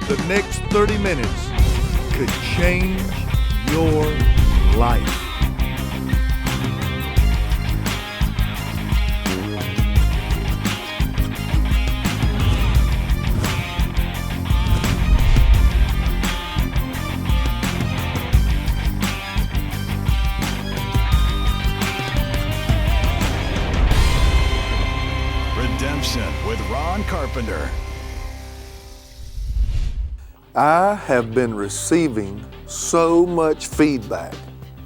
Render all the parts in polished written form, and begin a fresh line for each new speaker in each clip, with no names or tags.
The next 30 minutes could change your life.
Redemption with Ron Carpenter.
I have been receiving so much feedback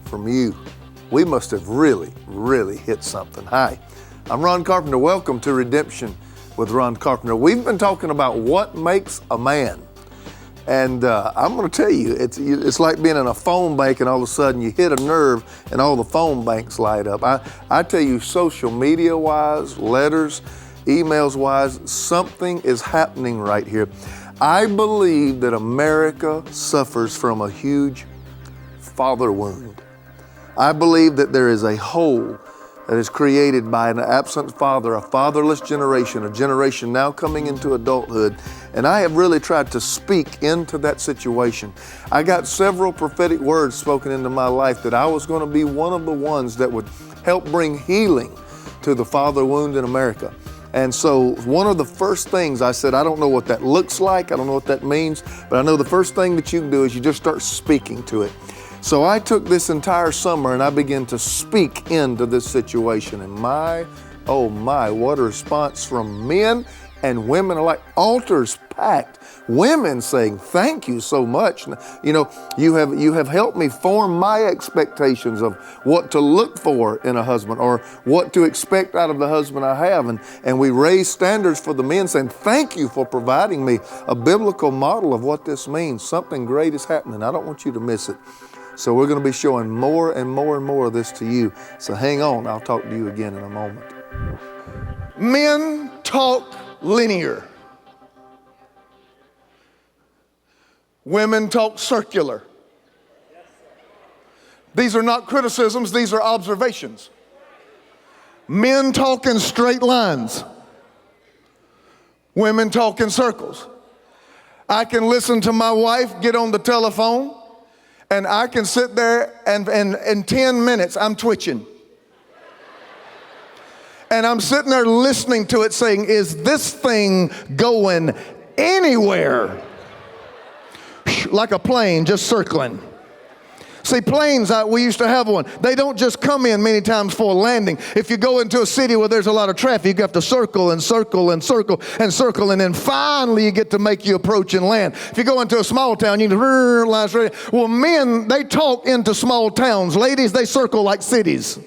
from you. We must have really hit something. Hi, I'm Ron Carpenter. Welcome to Redemption with Ron Carpenter. We've been talking about what makes a man. And I'm going to tell you, it's like being in a phone bank and all of a sudden you hit a nerve and all the phone banks light up. I tell you, social media-wise, letters, emails-wise, something is happening right here. I believe that America suffers from a huge father wound. I believe that there is a hole that is created by an absent father, a fatherless generation, a generation now coming into adulthood. And I have really tried to speak into that situation. I got several prophetic words spoken into my life that I was going to be one of the ones that would help bring healing to the father wound in America. And so one of the first things I said, I don't know what that looks like, I don't know what that means, but I know the first thing that you can do is you just start speaking to it. So I took this entire summer and I began to speak into this situation. And oh my, what a response from men and women alike. Altars packed. Women saying, thank you so much. You know, you have helped me form my expectations of what to look for in a husband or what to expect out of the husband I have. And we raise standards for the men saying, thank you for providing me a biblical model of what this means. Something great is happening. I don't want you to miss it. So we're going to be showing more and more and more of this to you. So hang on, I'll talk to you again in a moment. Men talk linear. Women talk circular. These are not criticisms, these are observations. Men talk in straight lines. Women talk in circles. I can listen to my wife get on the telephone and I can sit there and in 10 minutes I'm twitching. And I'm sitting there listening to it saying, is this thing going anywhere? Like a plane just circling. See, planes, we used to have one. They don't just come in many times for a landing. If you go into a city where there's a lot of traffic, you have to circle and circle and circle and circle, and then finally you get to make your approach and land. If you go into a small town, you can well, men, they talk into small towns. Ladies, they circle like cities.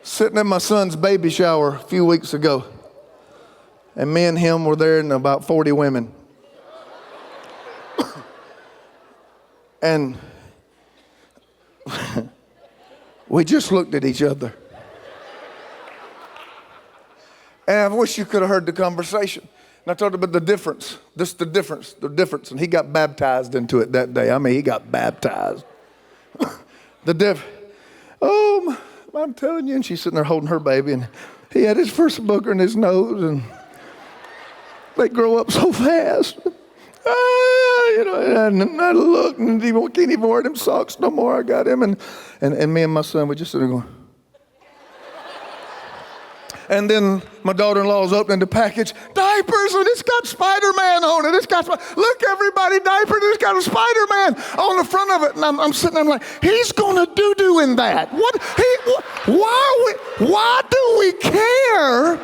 Sitting at my son's baby shower a few weeks ago, and me and him were there and about 40 women. And we just looked at each other. And I wish you could have heard the conversation. And I told him about the difference. The difference. And he got baptized into it that day. I mean, he got baptized. Oh, I'm telling you. And she's sitting there holding her baby. And he had his first booger in his nose. And they grow up so fast. And I looked and he can't even wear them socks no more. I got him. And me and my son were just sitting there going. And then my daughter-in-law was opening the package. Diapers, and it's got Spider-Man on it. Look, everybody, diapers, it's got a Spider-Man on the front of it. And I'm sitting there like, he's going to doo-doo in that. Why do we care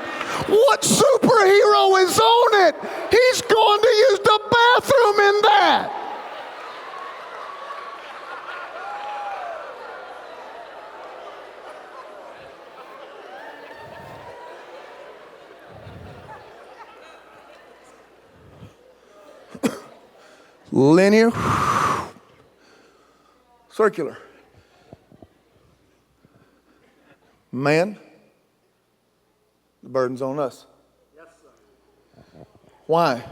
what superhero is on it? He's going to use the bathroom in that. Linear, circular. Man, the burden's on us. Yes, sir. Why?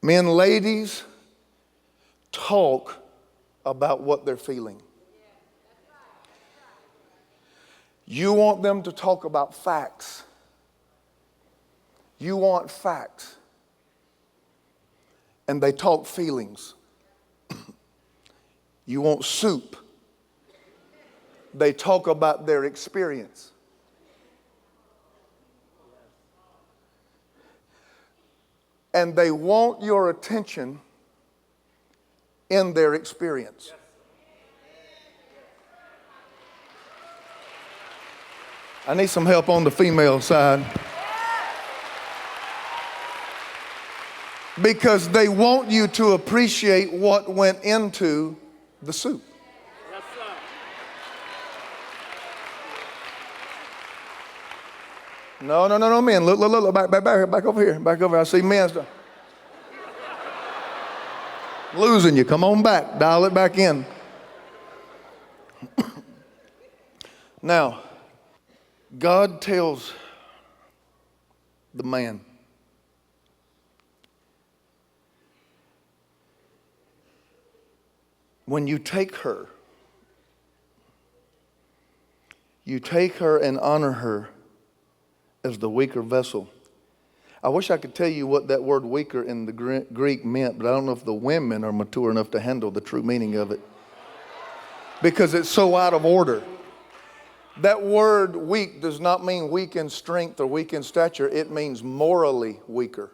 Men, ladies, talk about what they're feeling. You want them to talk about facts. You want facts. And they talk feelings. You want soup. They talk about their experience. And they want your attention in their experience. I need some help on the female side. Because they want you to appreciate what went into the soup.
Yes, sir.
No, men. Look, back over here. Back over here. I see men. Losing you. Come on back. Dial it back in. Now, God tells the man, when you take her and honor her as the weaker vessel. I wish I could tell you what that word weaker in the Greek meant, but I don't know if the women are mature enough to handle the true meaning of it. Because it's so out of order. That word weak does not mean weak in strength or weak in stature. It means morally weaker.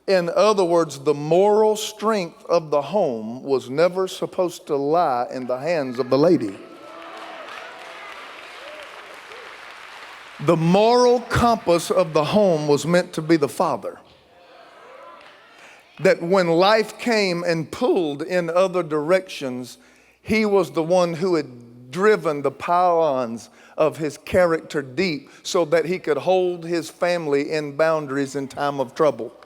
In other words, the moral strength of the home was never supposed to lie in the hands of the lady. The moral compass of the home was meant to be the father. That when life came and pulled in other directions, he was the one who had driven the pylons of his character deep so that he could hold his family in boundaries in time of trouble.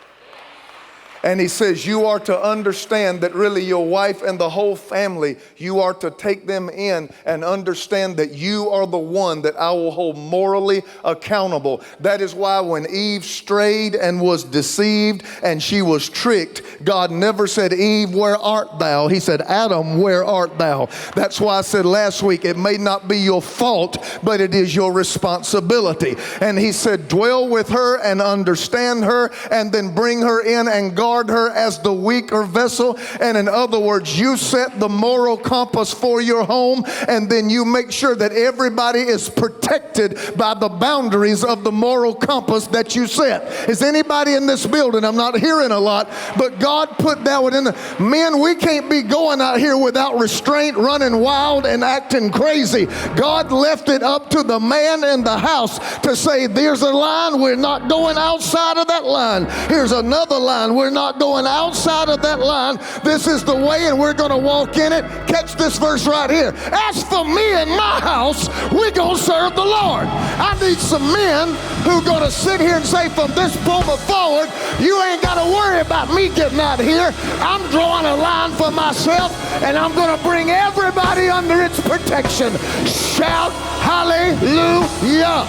And he says, you are to understand that really your wife and the whole family, you are to take them in and understand that you are the one that I will hold morally accountable. That is why when Eve strayed and was deceived and she was tricked, God never said, Eve, where art thou? He said, Adam, where art thou? That's why I said last week, it may not be your fault, but it is your responsibility. And he said, dwell with her and understand her and then bring her in and guard her as the weaker vessel. And in other words, you set the moral compass for your home, and then you make sure that everybody is protected by the boundaries of the moral compass that you set. Is anybody in this building? I'm not hearing a lot, but God put that one in the men. We can't be going out here without restraint, running wild and acting crazy. God left it up to the man in the house to say, there's a line, we're not going outside of that line. Here's another line, we're not going outside of that line. This is the way, and we're going to walk in it. Catch this verse right here. As for me and my house, we're going to serve the Lord. I need some men who are going to sit here and say, from this moment forward, you ain't got to worry about me getting out of here. I'm drawing a line for myself, and I'm going to bring everybody under its protection. Shout hallelujah.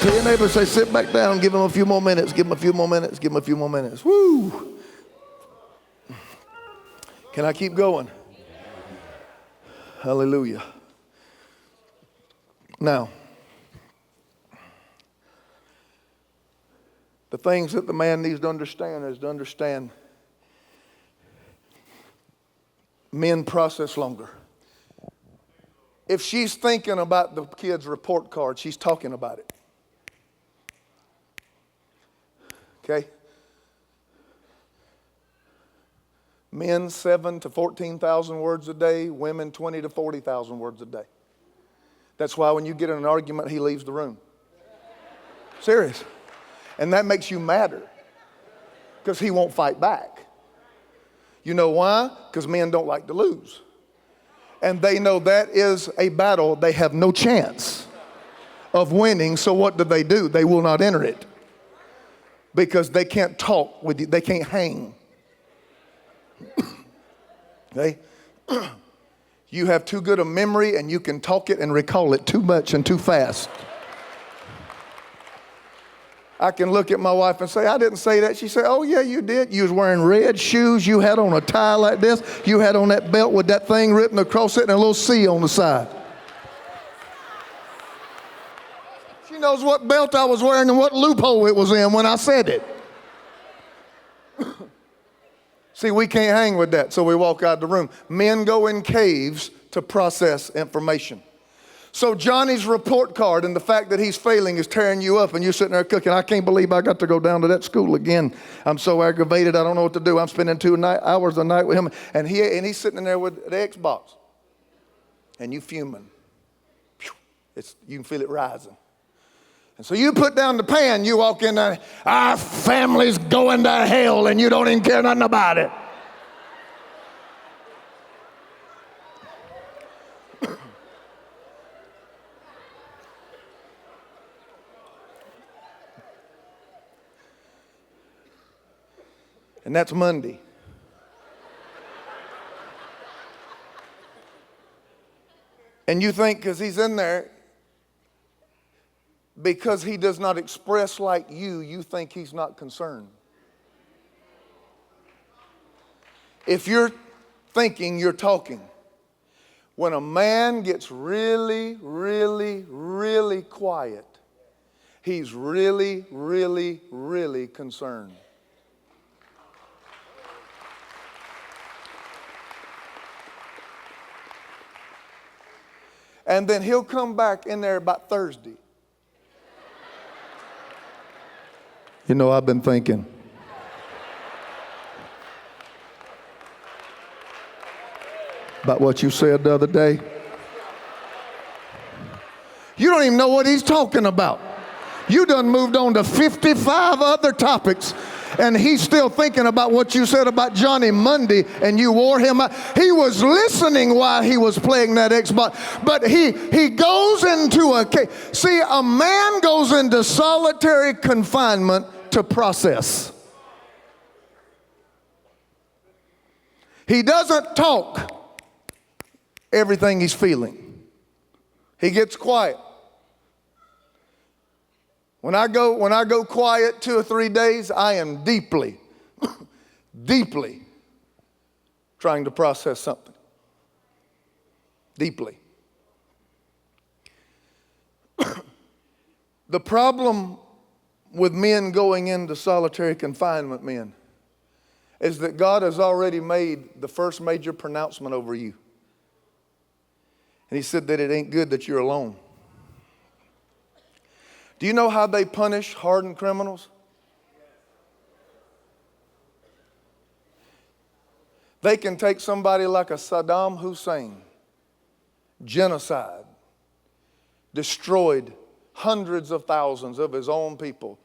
Tell your neighbor, say, sit back down, give him a few more minutes, give him a few more minutes, give him a few more minutes. Woo! Can I keep going? Hallelujah. Now, the things that the man needs to understand is to understand men process longer. If she's thinking about the kid's report card, she's talking about it. Okay? Men 7,000 to 14,000 words a day, women 20,000 to 40,000 words a day. That's why when you get in an argument, he leaves the room. Serious. And that makes you madder because he won't fight back. You know why? Because men don't like to lose. And they know that is a battle they have no chance of winning. So what do? They will not enter it. Because they can't talk with you. They can't hang. Okay? You have too good a memory and you can talk it and recall it too much and too fast. I can look at my wife and say, I didn't say that. She said, oh yeah, you did. You was wearing red shoes. You had on a tie like this. You had on that belt with that thing written across it and a little C on the side. knows what belt I was wearing and what loophole it was in when I said it. See, we can't hang with that, so we walk out the room. Men go in caves to process information. So Johnny's report card and the fact that he's failing is tearing you up, and you're sitting there cooking. I can't believe I got to go down to that school again. I'm so aggravated, I don't know what to do. I'm spending 2 hours a night with him, and he's sitting in there with the Xbox. And you fuming. You can feel it rising. And so you put down the pan, you walk in there, our family's going to hell, and you don't even care nothing about it. And that's Monday. And you think because he's in there, because he does not express like you think he's not concerned. If you're thinking, you're talking. When a man gets really, really, really quiet, he's really, really, really concerned. And then he'll come back in there about Thursday. You know, I've been thinking. About what you said the other day. You don't even know what he's talking about. You done moved on to 55 other topics, and he's still thinking about what you said about Johnny Monday, and you wore him out. He was listening while he was playing that Xbox, but he goes into a cave. See, a man goes into solitary confinement to process. He doesn't talk everything he's feeling. He gets quiet. When I go quiet 2 or 3 days, I am deeply, deeply trying to process something. Deeply. The problem with men going into solitary confinement, men, is that God has already made the first major pronouncement over you. And he said that it ain't good that you're alone. Do you know how they punish hardened criminals? They can take somebody like a Saddam Hussein, genocide, destroyed hundreds of thousands of his own people,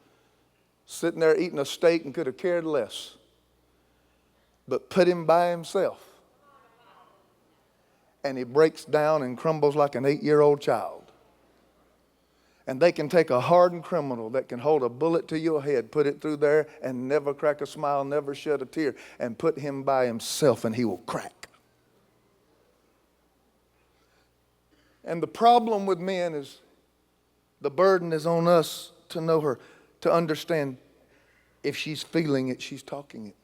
sitting there eating a steak and could have cared less, but put him by himself. And he breaks down and crumbles like an 8-year-old child. And they can take a hardened criminal that can hold a bullet to your head, put it through there, and never crack a smile, never shed a tear, and put him by himself, and he will crack. And the problem with men is the burden is on us to know her, to understand if she's feeling it, she's talking it.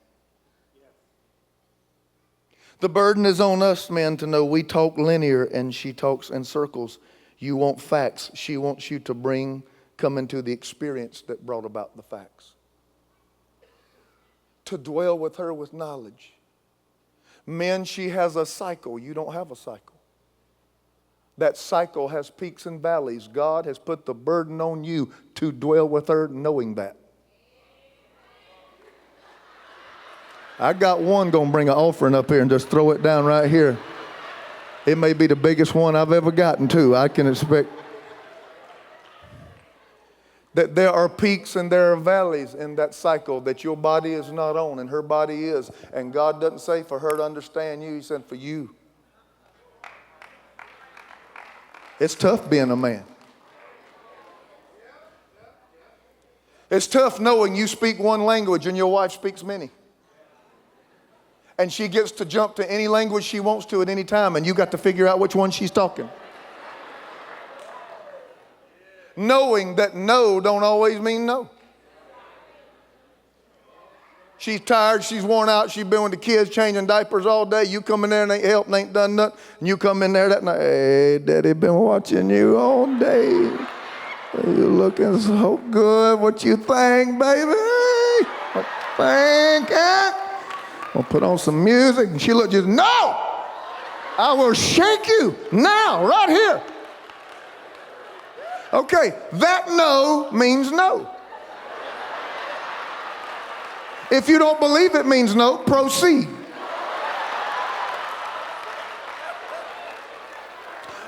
The burden is on us, men, to know we talk linear and she talks in circles. You want facts. She wants you to come into the experience that brought about the facts. To dwell with her with knowledge. Men, she has a cycle. You don't have a cycle. That cycle has peaks and valleys. God has put the burden on you to dwell with her knowing that. I got one going to bring an offering up here and just throw it down right here. It may be the biggest one I've ever gotten to. I can expect that there are peaks and there are valleys in that cycle that your body is not on and her body is. And God doesn't say for her to understand you. He said for you. It's tough being a man. It's tough knowing you speak one language and your wife speaks many. And she gets to jump to any language she wants to at any time, and you got to figure out which one she's talking. Knowing that no don't always mean no. She's tired, she's worn out, she's been with the kids changing diapers all day. You come in there and ain't helped and ain't done nothing. And you come in there that night, hey, Daddy been watching you all day. You're looking so good. What you think, baby? What you think, huh? I'll put on some music. And she looked, just, no! I will shake you now, right here. Okay, that no means no. If you don't believe it means no, proceed.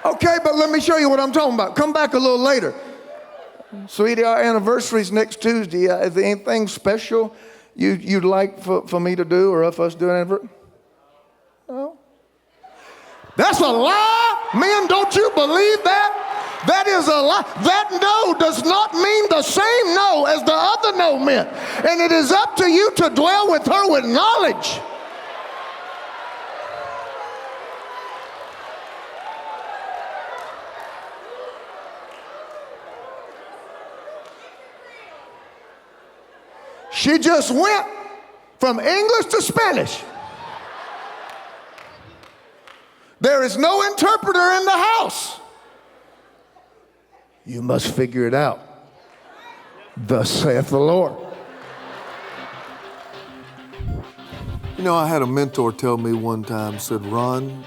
Okay, but let me show you what I'm talking about. Come back a little later. Sweetie, our anniversary's next Tuesday. Is there anything special you'd like for me to do or for us to do an anniversary? No. That's a lie. Men, don't you believe that? That is a lie. That no does not mean the same no as the other no meant. And it is up to you to dwell with her with knowledge. She just went from English to Spanish. There is no interpreter in the house. You must figure it out. Thus saith the Lord. You know, I had a mentor tell me one time, said, Ron,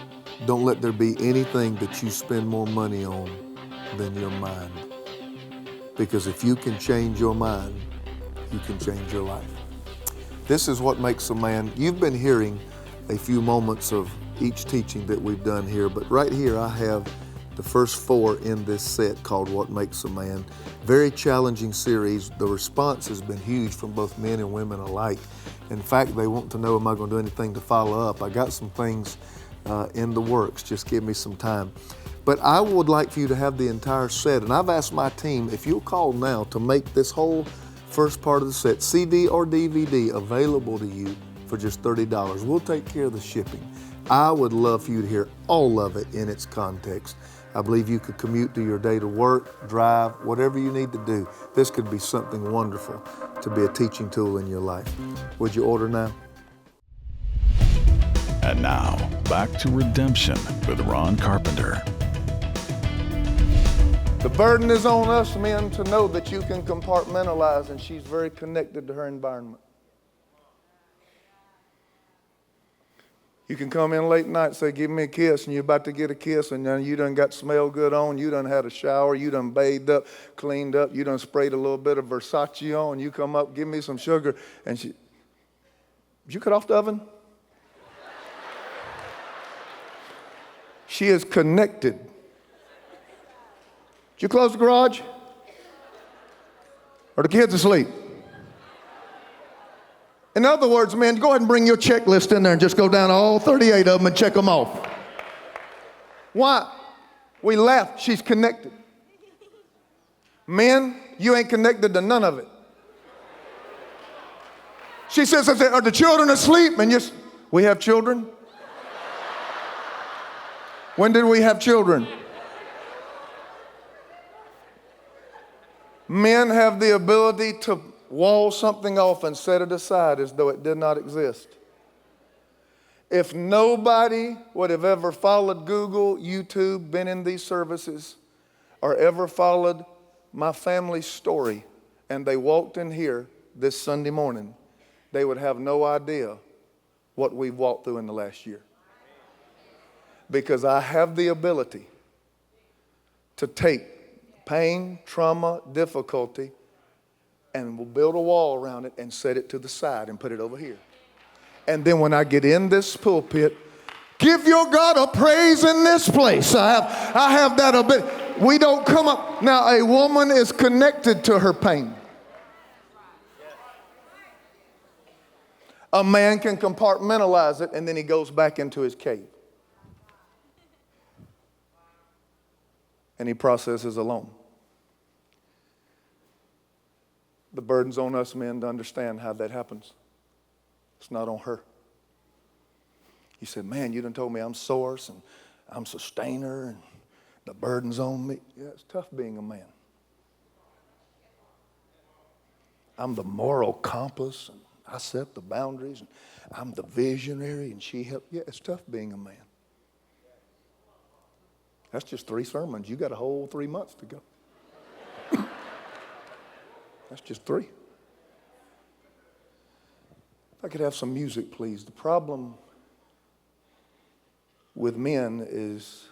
don't let there be anything that you spend more money on than your mind. Because if you can change your mind, you can change your life. This is what makes a man. You've been hearing a few moments of each teaching that we've done here, but right here I have the first 4 in this set called What Makes a Man. Very challenging series. The response has been huge from both men and women alike. In fact, they want to know, am I going to do anything to follow up? I got some things in the works. Just give me some time. But I would like for you to have the entire set, and I've asked my team, if you'll call now to make this whole first part of the set, CD or DVD, available to you for just $30. We'll take care of the shipping. I would love for you to hear all of it in its context. I believe you could commute to your day to work, drive, whatever you need to do. This could be something wonderful to be a teaching tool in your life. Would you order now?
And now, back to Redemption with Ron Carpenter.
The burden is on us men to know that you can compartmentalize, and she's very connected to her environment. You can come in late night and say, give me a kiss, and you're about to get a kiss, and then you done got smell good on, you done had a shower, you done bathed up, cleaned up, you done sprayed a little bit of Versace on, you come up, give me some sugar, and she, did you cut off the oven? She is connected. Did you close the garage? Are the kids asleep? In other words, man, go ahead and bring your checklist in there and just go down all 38 of them and check them off. Why? We left. She's connected. Men, you ain't connected to none of it. She says, are the children asleep? And we have children? When did we have children? Men have the ability to wall something off and set it aside as though it did not exist. If nobody would have ever followed Google, YouTube, been in these services, or ever followed my family's story, and they walked in here this Sunday morning, they would have no idea what we've walked through in the last year. Because I have the ability to take pain, trauma, difficulty, and we'll build a wall around it and set it to the side and put it over here. And then when I get in this pulpit, give your God a praise in this place. I have that ability. We don't come up. Now, a woman is connected to her pain. A man can compartmentalize it and then he goes back into his cave. And he processes alone. The burden's on us men to understand how that happens. It's not on her. He said, man, you done told me I'm source and I'm sustainer and the burden's on me. Yeah, it's tough being a man. I'm the moral compass and I set the boundaries and I'm the visionary and she helped. Yeah, it's tough being a man. That's just 3 sermons. You got a whole 3 months to go. That's just 3. If I could have some music, please. The problem with men is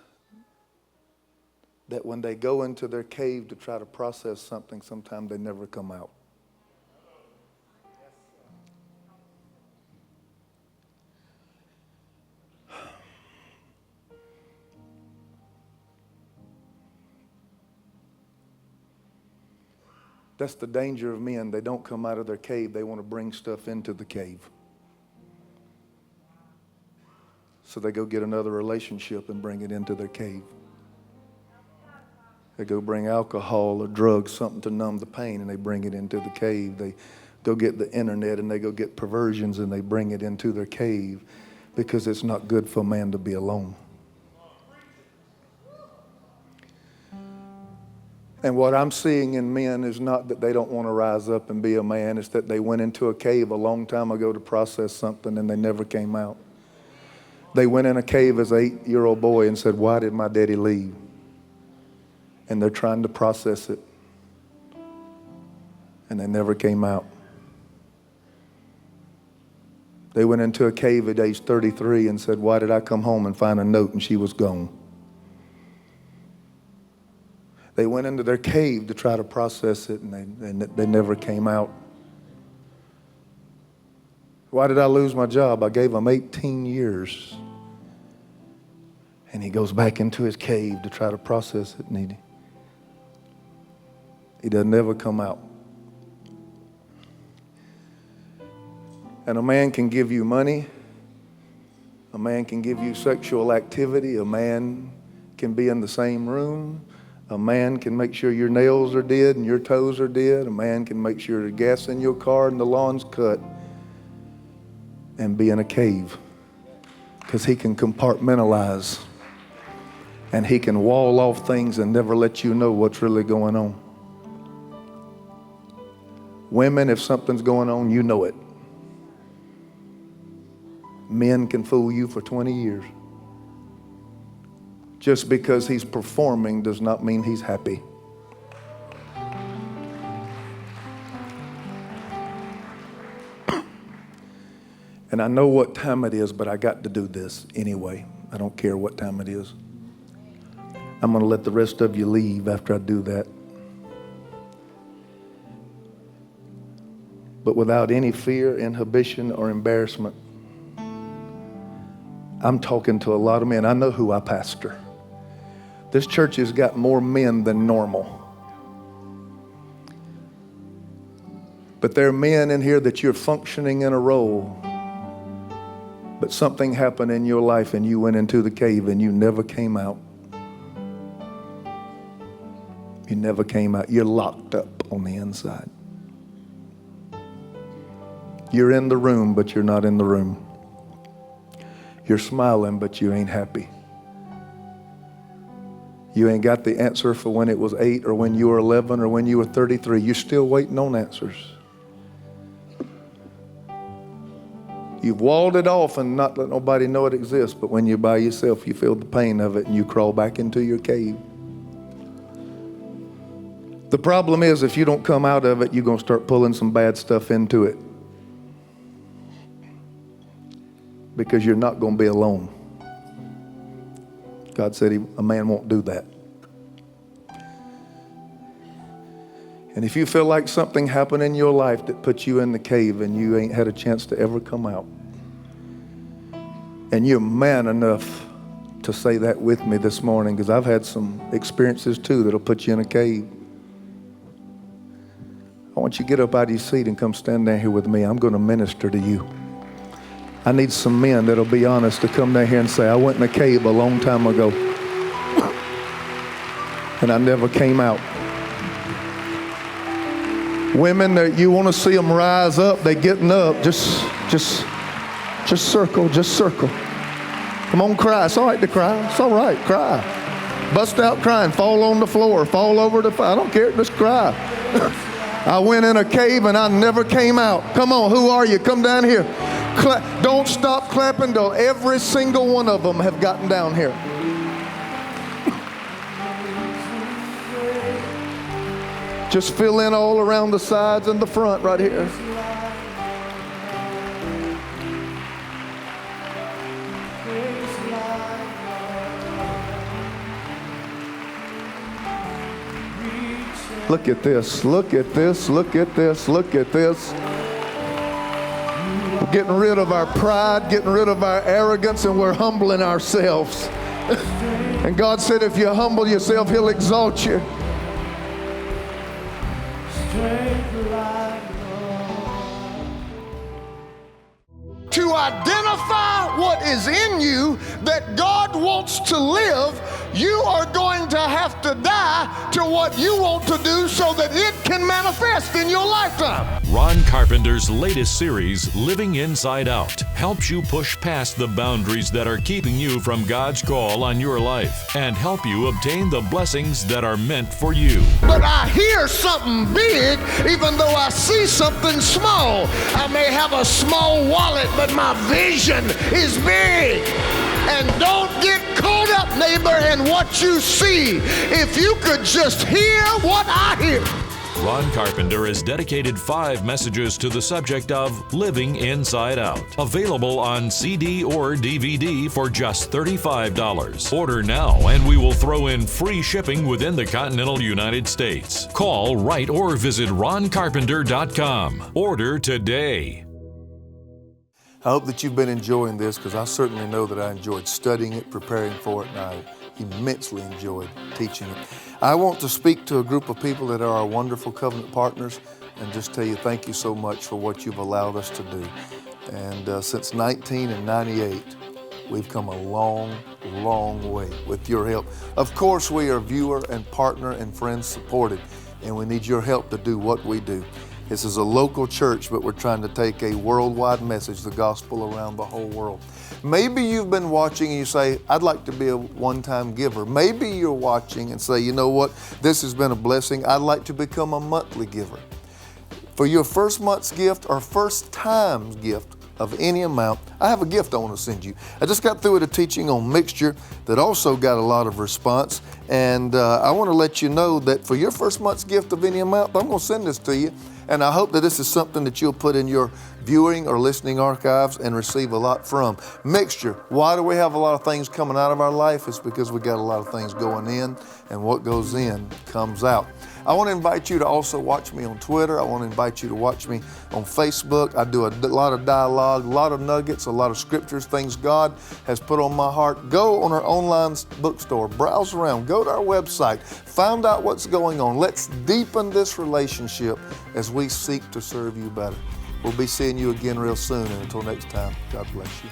that when they go into their cave to try to process something, sometimes they never come out. That's the danger of men. They don't come out of their cave. They want to bring stuff into the cave. So they go get another relationship and bring it into their cave. They go bring alcohol or drugs, something to numb the pain, and they bring it into the cave. They go get the internet and they go get perversions and they bring it into their cave because it's not good for a man to be alone. And what I'm seeing in men is not that they don't want to rise up and be a man. It's that they went into a cave a long time ago to process something and they never came out. They went in a cave as an 8-year-old boy and said, "Why did my daddy leave?" And they're trying to process it. And they never came out. They went into a cave at age 33 and said, "Why did I come home and find a note and she was gone?" They went into their cave to try to process it, and they never came out. Why did I lose my job? I gave him 18 years. And he goes back into his cave to try to process it, and he doesn't ever come out. And a man can give you money. A man can give you sexual activity. A man can be in the same room. A man can make sure your nails are did and your toes are did. A man can make sure the gas in your car and the lawn's cut and be in a cave because he can compartmentalize and he can wall off things and never let you know what's really going on. Women, if something's going on, you know it. Men can fool you for 20 years. Just because he's performing does not mean he's happy. And I know what time it is, but I got to do this anyway. I don't care what time it is. I'm going to let the rest of you leave after I do that. But without any fear, inhibition, or embarrassment, I'm talking to a lot of men. I know who I pastor. This church has got more men than normal. But there are men in here that you're functioning in a role, but something happened in your life and you went into the cave and you never came out. You never came out. You're locked up on the inside. You're in the room, but you're not in the room. You're smiling, but you ain't happy. You ain't got the answer for when it was 8 or when you were 11 or when you were 33. You're still waiting on answers. You've walled it off and not let nobody know it exists, but when you're by yourself, you feel the pain of it and you crawl back into your cave. The problem is if you don't come out of it, you're going to start pulling some bad stuff into it. Because you're not going to be alone. God said a man won't do that. And if you feel like something happened in your life that put you in the cave and you ain't had a chance to ever come out, and you're man enough to say that with me this morning, because I've had some experiences too that'll put you in a cave. I want you to get up out of your seat and come stand down here with me. I'm going to minister to you. I need some men that'll be honest to come down here and say, I went in a cave a long time ago and I never came out. Women, that you want to see them rise up, they getting up. Just circle, just circle. Come on, cry. It's all right to cry. It's all right, cry. Bust out crying, fall on the floor, fall over the fire. I don't care, just cry. I went in a cave and I never came out. Come on, who are you? Come down here. Don't stop clapping till every single one of them have gotten down here. Just fill in all around the sides and the front right here. Look at this, look at this, look at this, look at this. We're getting rid of our pride, getting rid of our arrogance, and we're humbling ourselves. And God said, if you humble yourself, He'll exalt you. To identify what is in you that God wants to live, you are going to have to die to what you want to do so that it can manifest in your lifetime.
Ron Carpenter's latest series, Living Inside Out, helps you push past the boundaries that are keeping you from God's call on your life and help you obtain the blessings that are meant for you.
But I hear something big even though I see something small. I may have a small wallet, but my vision is big. And don't get caught up, neighbor, in what you see. If you could just hear what I hear.
Ron Carpenter has dedicated 5 messages to the subject of Living Inside Out. Available on CD or DVD for just $35. Order now and we will throw in free shipping within the continental United States. Call, write, or visit roncarpenter.com. Order today.
I hope that you've been enjoying this, because I certainly know that I enjoyed studying it, preparing for it, and I immensely enjoyed teaching it. I want to speak to a group of people that are our wonderful covenant partners and just tell you thank you so much for what you've allowed us to do. And since 1998, we've come a long, long way with your help. Of course, we are viewer and partner and friends supported, and we need your help to do what we do. This is a local church, but we're trying to take a worldwide message, the gospel, around the whole world. Maybe you've been watching and you say, I'd like to be a one-time giver. Maybe you're watching and say, you know what, this has been a blessing. I'd like to become a monthly giver. For your first month's gift or first time's gift of any amount, I have a gift I want to send you. I just got through with a teaching on mixture that also got a lot of response. And I want to let you know that for your first month's gift of any amount, I'm going to send this to you. And I hope that this is something that you'll put in your viewing or listening archives and receive a lot from. Mixture. Why do we have a lot of things coming out of our life? It's because we got a lot of things going in, and what goes in comes out. I want to invite you to also watch me on Twitter. I want to invite you to watch me on Facebook. I do a lot of dialogue, a lot of nuggets, a lot of scriptures, things God has put on my heart. Go on our online bookstore, browse around, go to our website, find out what's going on. Let's deepen this relationship as we seek to serve you better. We'll be seeing you again real soon, and until next time, God bless you.